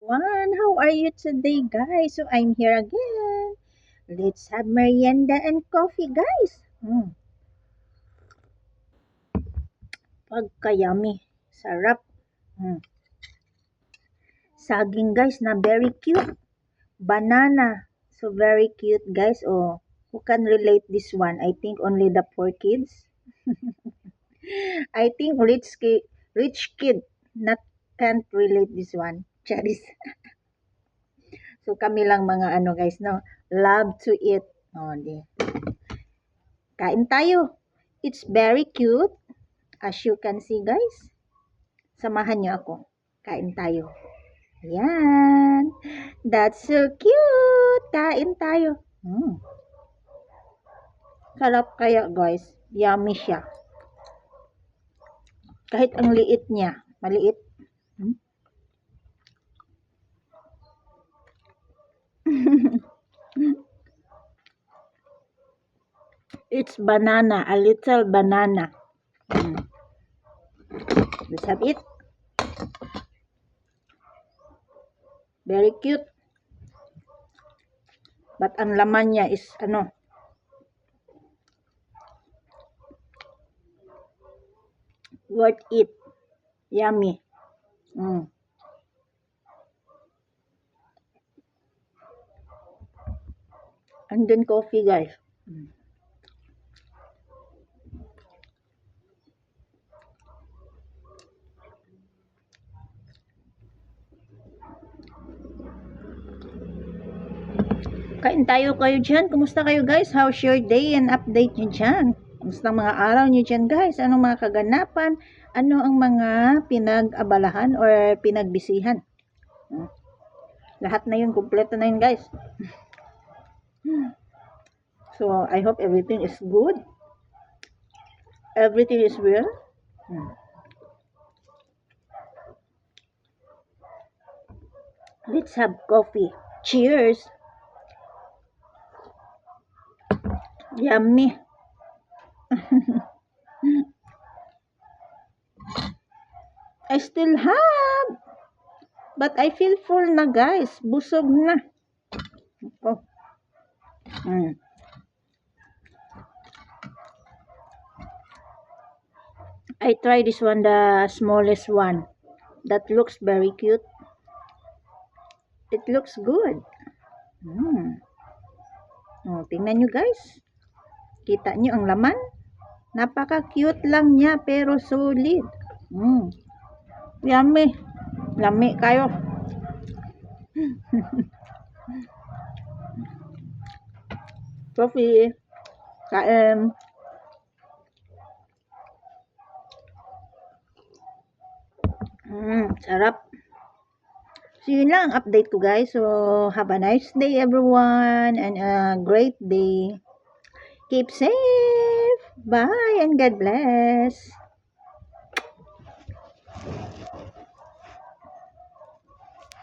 everyone. How are you today, guys? So I'm here again. Let's have merienda and coffee, guys. Pagka-yummy. Sarap. Mm. Saging, guys, na very cute. Banana. So very cute, guys. Oh, who can relate this one? I think only the poor kids. I think rich kid not can't relate this one. Charis. So kami lang mga ano guys, no? Love to eat. Oh, di. Kain tayo. It's very cute. As you can see guys. Samahan niyo ako. Kain tayo. Yan. That's so cute. Kain tayo. Sarap kaya guys. Yummy siya. Kahit ang liit niya. Maliit. It's banana. A little banana. Let's have it. Very cute. But ang laman niya is ano? Worth it. Yummy. And then coffee guys. Kain tayo kayo dyan. Kumusta kayo guys? How's your day and update nyo dyan? Kumusta mga araw nyo dyan guys? Anong mga kaganapan? Ano ang mga pinag-abalahan or pinagbisihan? Lahat na yun. Kompleto na yun guys. So, I hope everything is good. Everything is well. Let's have coffee. Cheers! Yummy! I still have. But I feel full na guys. Busog na. Oh. I try this one, the smallest one. That looks very cute. It looks good. Oh, tingnan nyo guys. Kita nyo ang laman? Napaka-cute lang niya pero solid. Yummy. Lami kayo. Coffee. Kain. Sarap. So, yun lang ang update ko guys. So, have a nice day everyone and a great day. Keep safe. Bye and God bless.